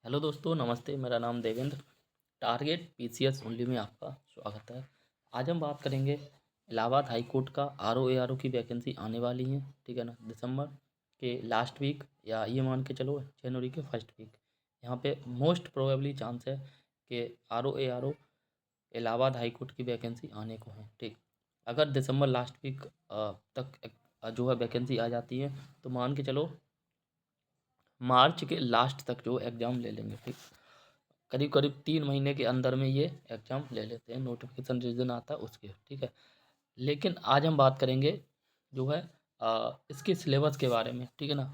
Hello दोस्तों, नमस्ते। मेरा नाम देवेंद्र। टारगेट पीसीएस ओनली में आपका स्वागत है। आज हम बात करेंगे इलाहाबाद हाई कोर्ट का आरओ एआरओ की वैकेंसी आने वाली है, ठीक है ना। दिसंबर के लास्ट वीक या ये मान के चलो जनवरी के फर्स्ट वीक, यहाँ पे मोस्ट प्रोबेबली चांस है कि RO ARO Allahabad high court की वैकेंसी आने को है, ठीक। अगर दिसंबर लास्ट वीक तक जो है वैकेंसी आ जाती है तो मान के चलो मार्च के लास्ट तक जो एग्ज़ाम ले लेंगे, ठीक। करीब करीब 3 महीने के अंदर में ये एग्ज़ाम ले लेते हैं, नोटिफिकेशन जिस दिन आता है उसके, ठीक है। लेकिन आज हम बात करेंगे जो है इसके सिलेबस के बारे में, ठीक है ना।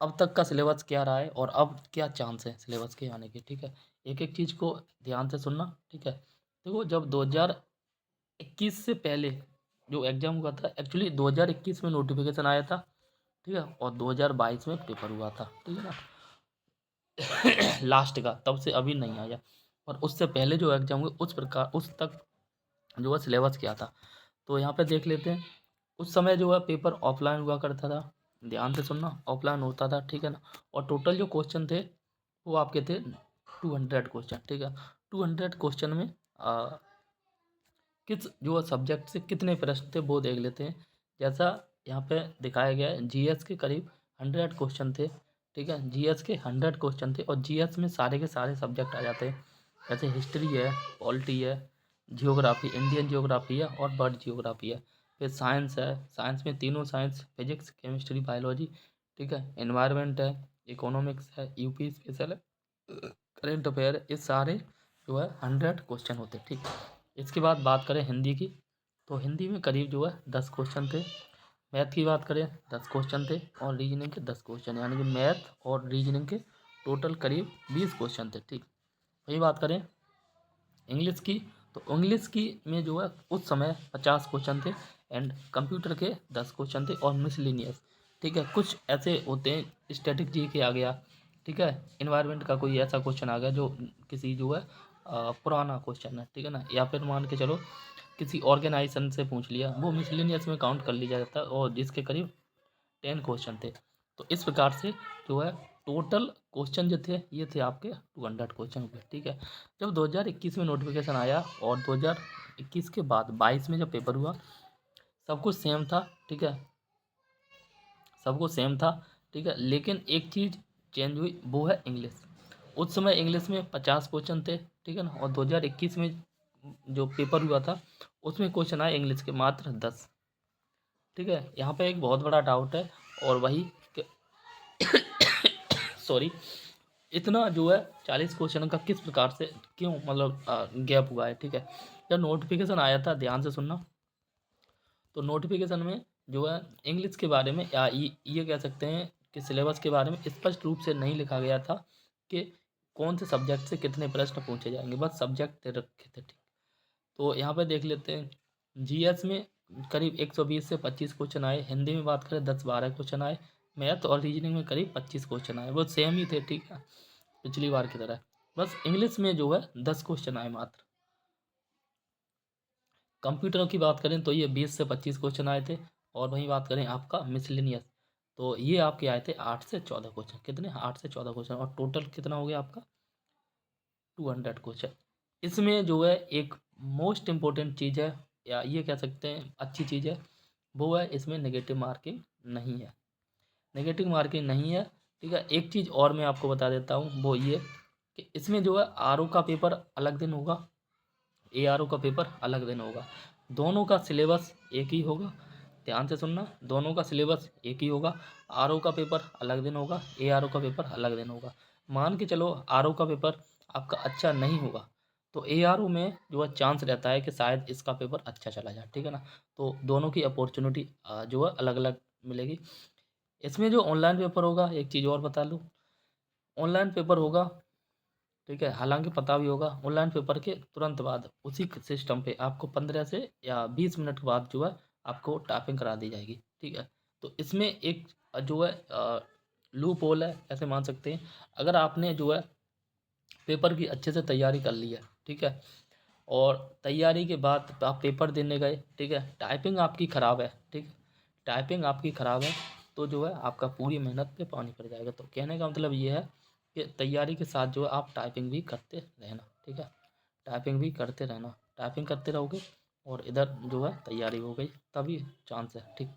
अब तक का सिलेबस क्या रहा है और अब क्या चांस है सिलेबस के आने के, ठीक है। एक एक चीज़ को ध्यान से सुनना, ठीक है। देखो, जब 2021 से पहले जो एग्ज़ाम हुआ था, एक्चुअली 2021 में नोटिफिकेशन आया था, ठीक है, और 2022 में पेपर हुआ था, ठीक है ना। लास्ट का तब से अभी नहीं आया। और उससे पहले जो एग्जाम हुए उस प्रकार उस तक जो है सिलेबस क्या था, तो यहाँ पे देख लेते हैं। उस समय जो है पेपर ऑफलाइन हुआ करता था, ध्यान से सुनना, ऑफलाइन होता था, ठीक है ना। और टोटल जो क्वेश्चन थे वो आपके थे 200 क्वेश्चन, ठीक है। 200 क्वेश्चन में किस जो है सब्जेक्ट से कितने प्रश्न थे वो देख लेते हैं। जैसा यहाँ पे दिखाया गया है, जीएस के करीब 100 क्वेश्चन थे, ठीक है। जीएस के 100 क्वेश्चन थे और जीएस में सारे के सारे सब्जेक्ट आ जाते हैं। जैसे हिस्ट्री है, पॉलिटी है, जियोग्राफी, इंडियन जियोग्राफी है और वर्ल्ड जियोग्राफी है। फिर साइंस है, साइंस में तीनों साइंस, फिजिक्स, केमिस्ट्री, बायोलॉजी, ठीक है। एनवायरनमेंट है, इकोनॉमिक्स है, यूपी स्पेशल है, करेंट अफेयर, ये सारे जो है 100 क्वेश्चन होते हैं, ठीक। इसके बाद बात करें हिंदी की, तो हिंदी में करीब जो है 10 क्वेश्चन थे। मैथ की बात करें 10 क्वेश्चन थे और रीजनिंग के 10 क्वेश्चन, यानी कि मैथ और रीजनिंग के टोटल करीब 20 क्वेश्चन थे, ठीक। वही बात करें इंग्लिश की, तो इंग्लिश की में जो है उस समय 50 क्वेश्चन थे एंड कंप्यूटर के 10 क्वेश्चन थे और मिसलिनियस, ठीक है। कुछ ऐसे होते हैं, स्टैटिक जी के आ गया, ठीक है। इन्वायरमेंट का कोई ऐसा क्वेश्चन आ गया जो किसी जो है पुराना क्वेश्चन है, ठीक है ना। या फिर मान के चलो किसी ऑर्गेनाइजेशन से पूछ लिया, वो मिसलिनियस में काउंट कर लिया जाता है और जिसके करीब 10 क्वेश्चन थे। तो इस प्रकार से जो है टोटल क्वेश्चन जो थे ये थे आपके 200 क्वेश्चन हुए, ठीक है। जब 2021 में नोटिफिकेशन आया और 2021 के बाद 22 में जब पेपर हुआ, सब कुछ सेम था, ठीक है। सब कुछ सेम था, ठीक है। लेकिन एक चीज़ चेंज हुई, वो है इंग्लिश। उस समय इंग्लिश में 50 क्वेश्चन थे, ठीक है ना। और 2021 में जो पेपर हुआ था उसमें क्वेश्चन आए इंग्लिश के मात्र 10, ठीक है। यहाँ पे एक बहुत बड़ा डाउट है, और वही सॉरी, इतना जो है 40 क्वेश्चन का किस प्रकार से क्यों मतलब गैप हुआ है, ठीक है। जब नोटिफिकेशन आया था, ध्यान से सुनना, तो नोटिफिकेशन में जो है इंग्लिश के बारे में या ये कह सकते हैं कि सिलेबस के बारे में स्पष्ट रूप से नहीं लिखा गया था कि कौन से सब्जेक्ट से कितने प्रश्न पूछे जाएंगे, बस सब्जेक्ट दे रखे थे, ठीक। तो यहाँ पे देख लेते हैं, जीएस में करीब 120 से 25 क्वेश्चन आए, हिंदी में बात करें 10-12 क्वेश्चन आए, मैथ और रीजनिंग में करीब 25 क्वेश्चन आए, वो सेम ही थे, ठीक है, पिछली बार की तरह। बस इंग्लिश में जो है 10 क्वेश्चन आए मात्र। कंप्यूटरों की बात करें तो ये 20 से 25 क्वेश्चन आए थे। और वहीं बात करें आपका मिसलिनियस, तो ये आपके आए थे 8 से 14 क्वेश्चन, कितने, 8 से 14 क्वेश्चन, और टोटल कितना हो गया आपका 200 क्वेश्चन। इसमें जो है एक मोस्ट इम्पोर्टेंट चीज़ है, या ये कह सकते हैं अच्छी चीज़ है, वो है इसमें नेगेटिव मार्किंग नहीं है। नेगेटिव मार्किंग नहीं है, ठीक है। एक चीज़ और मैं आपको बता देता हूँ, वो ये कि इसमें जो है आरओ का पेपर अलग दिन होगा, एआरओ का पेपर अलग दिन होगा। दोनों का सिलेबस एक ही होगा, ध्यान से सुनना, दोनों का सिलेबस एक ही होगा। आरओ का पेपर अलग दिन होगा, एआरओ का पेपर अलग दिन होगा। मान के चलो आरओ का पेपर आपका अच्छा नहीं होगा, तो एआरओ में जो है चांस रहता है कि शायद इसका पेपर अच्छा चला जाए, ठीक है ना। तो दोनों की अपॉर्चुनिटी जो है अलग अलग मिलेगी। इसमें जो ऑनलाइन पेपर होगा, एक चीज़ और बता लूँ, ऑनलाइन पेपर होगा, ठीक है। हालांकि पता भी होगा, ऑनलाइन पेपर के तुरंत बाद उसी सिस्टम पे आपको 15 से या 20 मिनट के बाद जो है आपको टाइपिंग करा दी जाएगी, ठीक है। तो इसमें एक जो है लूप होल है, ऐसे मान सकते हैं। अगर आपने जो है पेपर की अच्छे से तैयारी कर ली है, ठीक है, और तैयारी के बाद आप पेपर देने गए, ठीक है, टाइपिंग आपकी ख़राब है, ठीक, टाइपिंग आपकी ख़राब है, तो जो है आपका पूरी मेहनत पे पानी पड़ जाएगा। तो कहने का मतलब ये है कि तैयारी के साथ जो है आप टाइपिंग भी करते रहना, ठीक है, टाइपिंग भी करते रहना, टाइपिंग करते रहोगे और इधर जो है तैयारी हो गई, तभी चांस है, ठीक।